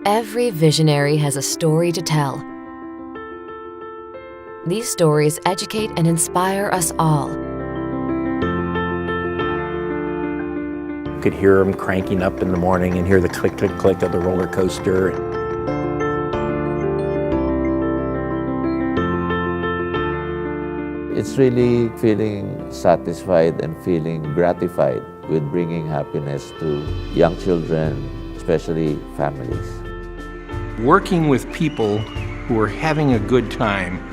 Every visionary has a story to tell. These stories educate and inspire us all. You could hear them cranking up in the morning and hear the click, click, click of the roller coaster. It's really feeling satisfied and feeling gratified with bringing happiness to young children, especially families. Working with people who are having a good time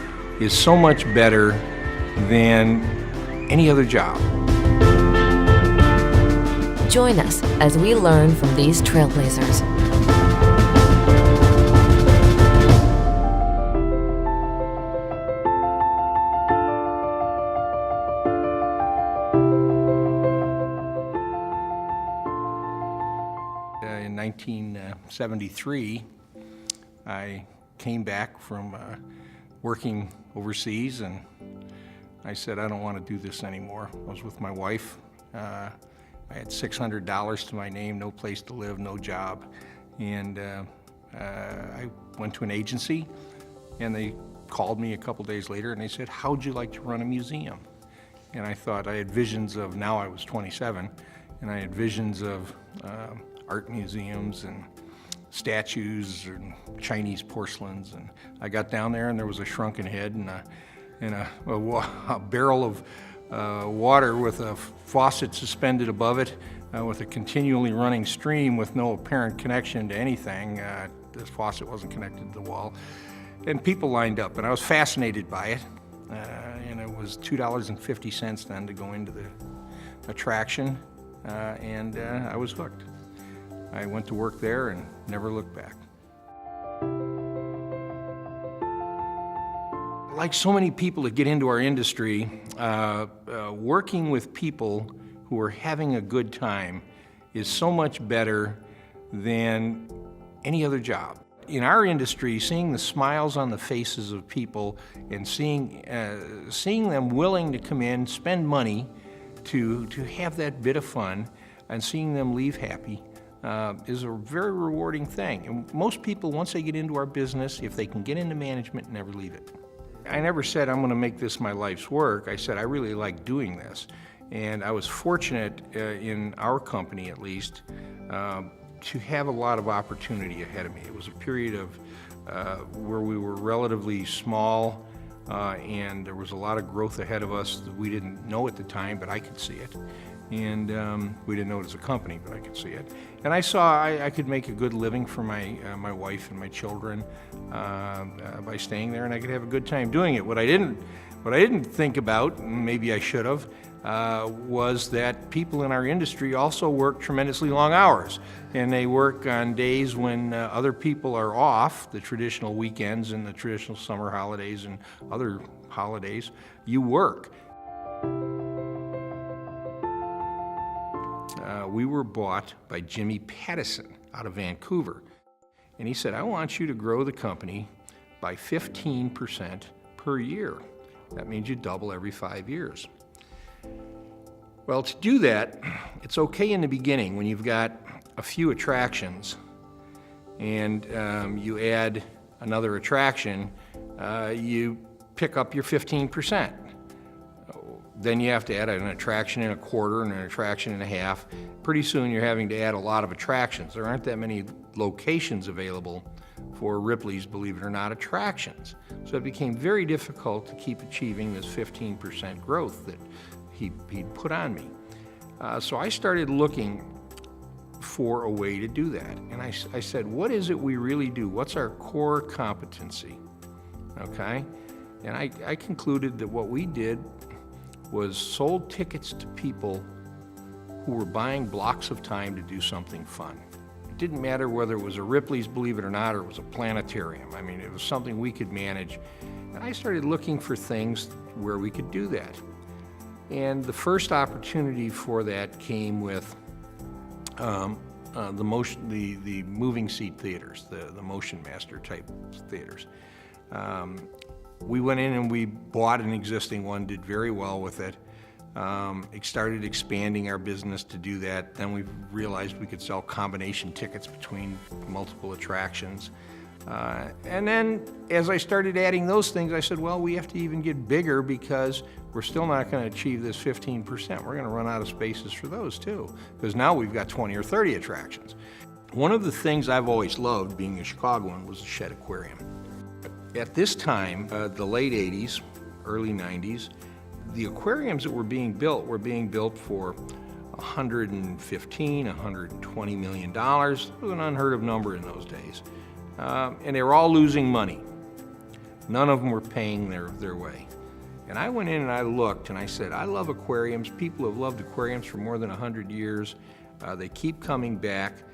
is so much better than any other job. Join us as we learn from these trailblazers. In 1973, I came back from working overseas, and I said, I don't want to do this anymore. I was with my wife. I had $600 to my name, no place to live, no job. And I went to an agency, and they called me a couple days later, and they said, how'd you like to run a museum? And I thought, I had visions of, now I was 27, and I had visions of art museums and statues and Chinese porcelains. And I got down there, and there was a shrunken head and a barrel of water with a faucet suspended above it, with a continually running stream with no apparent connection to anything. The faucet wasn't connected to the wall. And people lined up, and I was fascinated by it. And it was $2.50 then to go into the attraction, and I was hooked. I went to work there and never looked back. Like so many people that get into our industry, working with people who are having a good time is so much better than any other job. In our industry, seeing the smiles on the faces of people and seeing them willing to come in, spend money to have that bit of fun, and seeing them leave happy is a very rewarding thing. And most people, once they get into our business, if they can get into management, never leave it. I never said I'm going to make this my life's work. I said I really like doing this. And I was fortunate in our company, at least, to have a lot of opportunity ahead of me. It was a period of where we were relatively small, and there was a lot of growth ahead of us that we didn't know at the time, but I could see it. And we didn't know it as a company, but I could see it. And I saw I could make a good living for my wife and my children by staying there, and I could have a good time doing it. What I didn't think about, and maybe I should have, was that people in our industry also work tremendously long hours, and they work on days when other people are off, the traditional weekends and the traditional summer holidays and other holidays. You work. We were bought by Jimmy Pattison out of Vancouver, and he said, I want you to grow the company by 15% per year. That means you double every 5 years. Well, to do that, it's okay in the beginning when you've got a few attractions and you add another attraction, you pick up your 15%. Then you have to add an attraction and a quarter and an attraction and a half. Pretty soon you're having to add a lot of attractions. There aren't that many locations available for Ripley's, believe it or not, attractions. So it became very difficult to keep achieving this 15% growth that he'd put on me. So I started looking for a way to do that. And I said, what is it we really do? What's our core competency? Okay? And I concluded that what we did was sold tickets to people who were buying blocks of time to do something fun. It didn't matter whether it was a Ripley's, believe it or not, or it was a planetarium. I mean, it was something we could manage. And I started looking for things where we could do that. And the first opportunity for that came with the moving seat theaters, the Motion Master type theaters. We went in and we bought an existing one, did very well with it. Started expanding our business to do that. Then we realized we could sell combination tickets between multiple attractions. And then as I started adding those things, I said, well, we have to even get bigger because we're still not going to achieve this 15%. We're going to run out of spaces for those too, because now we've got 20 or 30 attractions. One of the things I've always loved, being a Chicagoan, was the Shed Aquarium. At this time, the late 80s, early 90s, the aquariums that were being built for $115, $120 million. It was an unheard of number in those days. And they were all losing money. None of them were paying their way. And I went in and I looked and I said, I love aquariums. People have loved aquariums for more than 100 years. They keep coming back.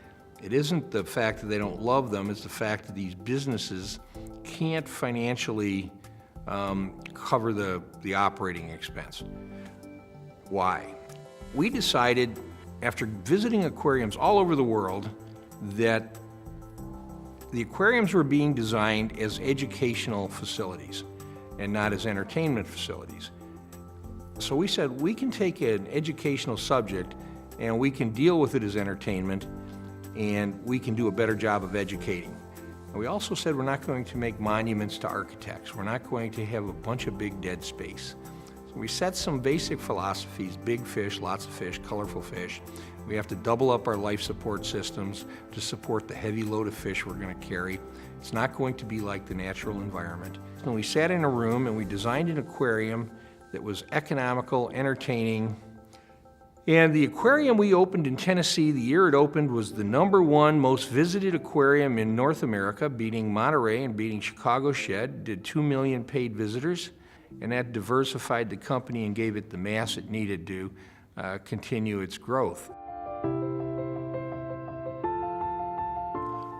It isn't the fact that they don't love them, it's the fact that these businesses can't financially cover the operating expense. Why? We decided, after visiting aquariums all over the world, that the aquariums were being designed as educational facilities and not as entertainment facilities. So we said, we can take an educational subject and we can deal with it as entertainment, and we can do a better job of educating. And we also said we're not going to make monuments to architects. We're not going to have a bunch of big dead space. So we set some basic philosophies: big fish, lots of fish, colorful fish. We have to double up our life support systems to support the heavy load of fish we're going to carry. It's not going to be like the natural environment. And we sat in a room and we designed an aquarium that was economical, entertaining. And the aquarium we opened in Tennessee, the year it opened, was the #1 most visited aquarium in North America, beating Monterey and beating Chicago Shed. Did 2 million paid visitors, and that diversified the company and gave it the mass it needed to continue its growth.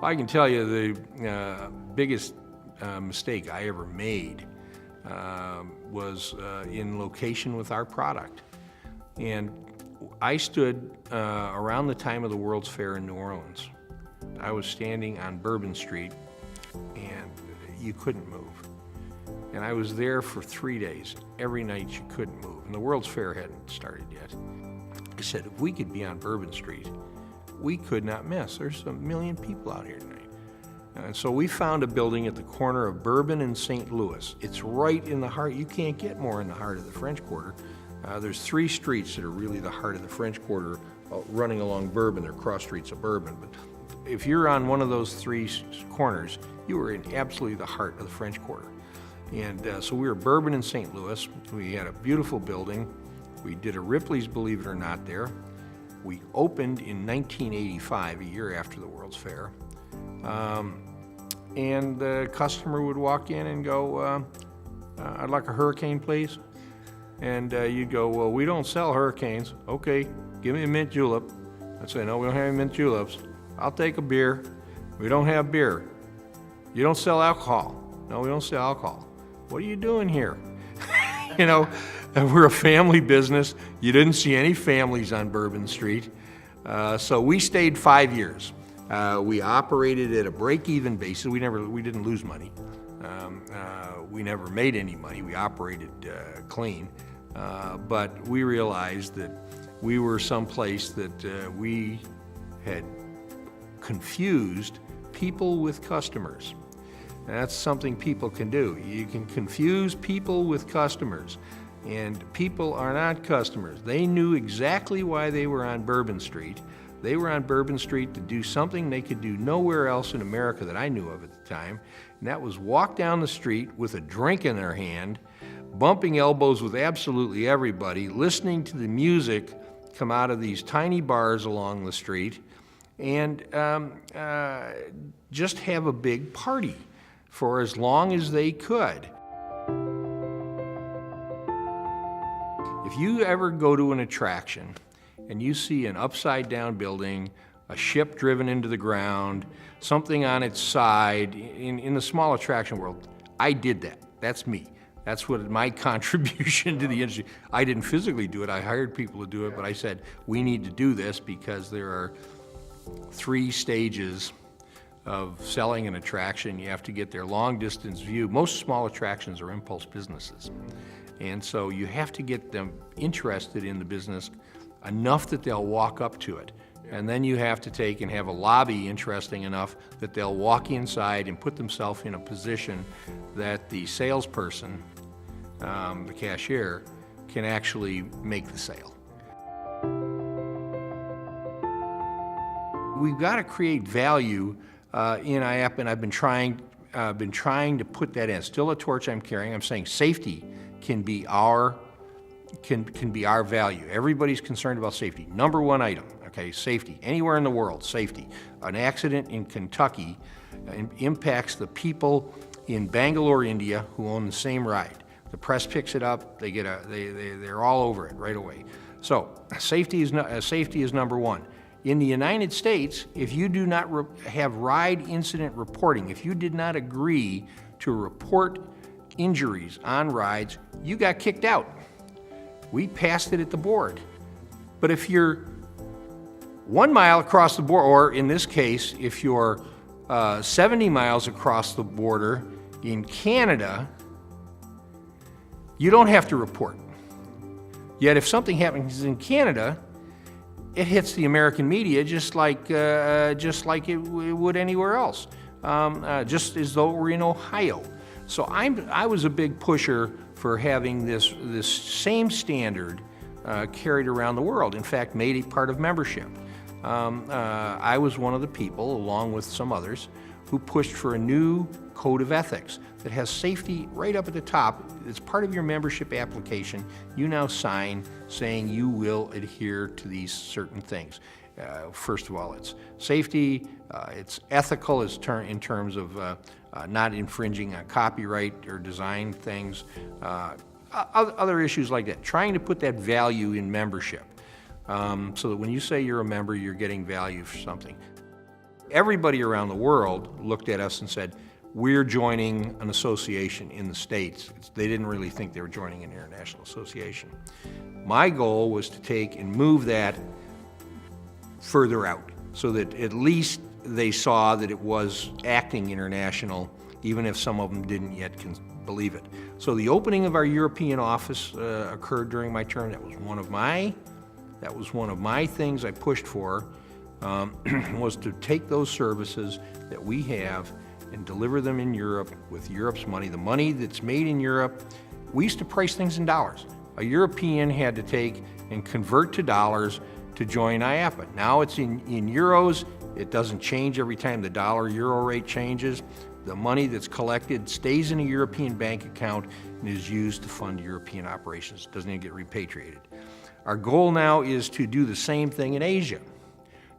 I can tell you the biggest mistake I ever made was in location with our product. And I stood around the time of the World's Fair in New Orleans. I was standing on Bourbon Street, and you couldn't move. And I was there for 3 days. Every night you couldn't move, and the World's Fair hadn't started yet. I said, if we could be on Bourbon Street, we could not miss. There's 1 million people out here tonight. And so we found a building at the corner of Bourbon and St. Louis. It's right in the heart. You can't get more in the heart of the French Quarter. There's 3 streets that are really the heart of the French Quarter running along Bourbon. They're cross streets of Bourbon. But if you're on one of those 3 corners, you are in absolutely the heart of the French Quarter. And so we were Bourbon and St. Louis. We had a beautiful building. We did a Ripley's, believe it or not, there. We opened in 1985, a year after the World's Fair. And the customer would walk in and go, I'd like a hurricane, please. And you'd go, well, we don't sell hurricanes. Okay, give me a mint julep. I'd say, no, we don't have any mint juleps. I'll take a beer. We don't have beer. You don't sell alcohol. No, we don't sell alcohol. What are you doing here? You know, we're a family business. You didn't see any families on Bourbon Street. So we stayed 5 years. We operated at a break-even basis. We didn't lose money. We never made any money. We operated clean. But we realized that we were someplace that we had confused people with customers. And that's something people can do. You can confuse people with customers. And people are not customers. They knew exactly why they were on Bourbon Street. They were on Bourbon Street to do something they could do nowhere else in America that I knew of at the time, and that was walk down the street with a drink in their hand, bumping elbows with absolutely everybody, listening to the music come out of these tiny bars along the street, and just have a big party for as long as they could. If you ever go to an attraction and you see an upside-down building, a ship driven into the ground, something on its side, in the small attraction world, I did that. That's me. That's what my contribution to the industry. I didn't physically do it. I hired people to do it, but I said, we need to do this because there are 3 stages of selling an attraction. You have to get their long-distance view. Most small attractions are impulse businesses. And so you have to get them interested in the business enough that they'll walk up to it. And then you have to take and have a lobby interesting enough that they'll walk inside and put themselves in a position that the salesperson, the cashier, can actually make the sale. We've got to create value in IAAPA, and I've been trying to put that in. Still a torch I'm carrying. I'm saying safety can be our value. Everybody's concerned about safety. Number one item, okay, safety. Anywhere in the world, safety. An accident in Kentucky impacts the people in Bangalore, India, who own the same ride. The press picks it up. They're all over it right away. So safety is number one. In the United States, if you do not have ride incident reporting, if you did not agree to report injuries on rides, you got kicked out. We passed it at the board. But if you're 1 mile across the border, or in this case, if you're 70 miles across the border in Canada, you don't have to report. Yet if something happens in Canada, it hits the American media just like it would anywhere else, just as though we're in Ohio. So I was a big pusher for having this same standard carried around the world. In fact, made it part of membership. I was one of the people, along with some others, who pushed for a new code of ethics that has safety right up at the top. It's part of your membership application. You now sign saying you will adhere to these certain things. First of all, it's safety, it's ethical in terms of not infringing on copyright or design things, other issues like that. Trying to put that value in membership so that when you say you're a member, you're getting value for something. Everybody around the world looked at us and said, we're joining an association in the States. They didn't really think they were joining an international association. My goal was to take and move that further out so that at least they saw that it was acting international, even if some of them didn't yet believe it. So the opening of our European office occurred during my term. That was one of my things I pushed for, was to take those services that we have and deliver them in Europe with Europe's money. The money that's made in Europe, we used to price things in dollars. A European had to take and convert to dollars to join IAAPA. Now it's in euros. It doesn't change every time the dollar-euro rate changes. The money that's collected stays in a European bank account and is used to fund European operations. It doesn't even get repatriated. Our goal now is to do the same thing in Asia.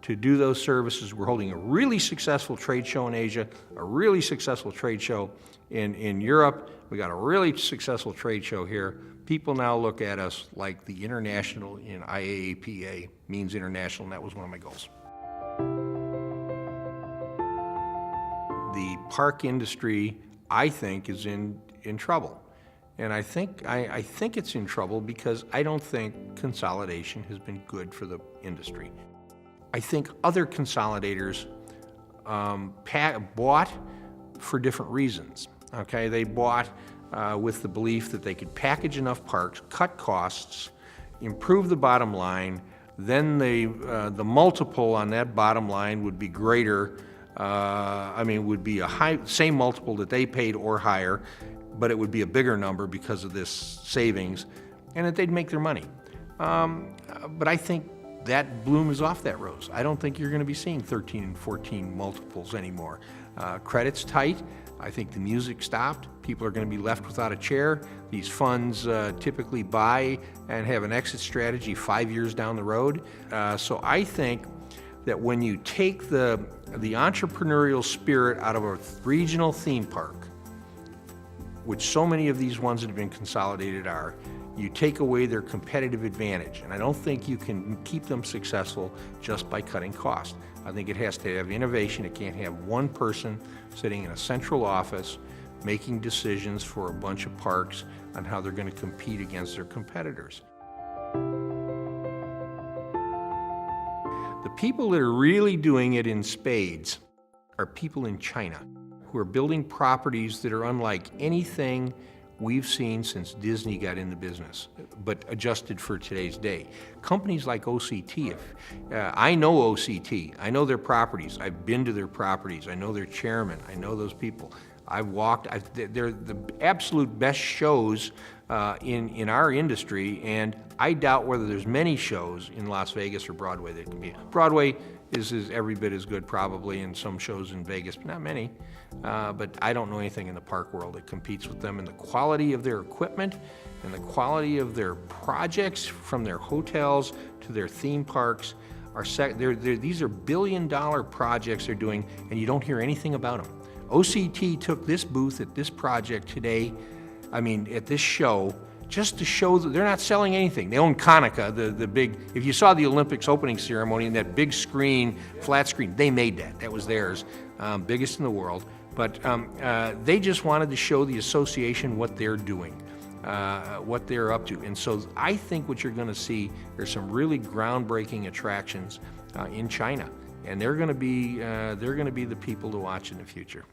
To do those services, we're holding a really successful trade show in Asia, a really successful trade show in Europe. We got a really successful trade show here. People now look at us like the international in IAAPA means international, and that was one of my goals. The park industry, I think, is in trouble. And I think it's in trouble because I don't think consolidation has been good for the industry. I think other consolidators bought for different reasons. Okay, they bought with the belief that they could package enough parks, cut costs, improve the bottom line, then the multiple on that bottom line would be greater. Would be a same multiple that they paid or higher, but it would be a bigger number because of this savings, and that they'd make their money. But I think that bloom is off that rose. I don't think you're going to be seeing 13 and 14 multiples anymore. Credit's tight. I think the music stopped. People are going to be left without a chair. These funds typically buy and have an exit strategy 5 years down the road. So I think that when you take the entrepreneurial spirit out of a regional theme park, which so many of these ones that have been consolidated are, you take away their competitive advantage. And I don't think you can keep them successful just by cutting costs. I think it has to have innovation. It can't have one person sitting in a central office making decisions for a bunch of parks on how they're going to compete against their competitors. The people that are really doing it in spades are people in China who are building properties that are unlike anything we've seen since Disney got in the business, but adjusted for today's day. Companies like OCT, I know OCT, I know their properties, I've been to their properties, I know their chairman, I know those people. They're the absolute best shows in our industry, and I doubt whether there's many shows in Las Vegas or Broadway that can be. Broadway is every bit as good probably, and some shows in Vegas, but not many. But I don't know anything in the park world that competes with them, and the quality of their equipment and the quality of their projects, from their hotels to their theme parks, these are billion-dollar projects they're doing, and you don't hear anything about them. OCT took this booth at this project today, at this show, just to show that they're not selling anything. They own Konica, the big, if you saw the Olympics opening ceremony and that big screen, flat screen, they made that. That was theirs, biggest in the world. But they just wanted to show the association what they're doing, what they're up to. And so I think what you're going to see, there's some really groundbreaking attractions in China, and they're going to be the people to watch in the future.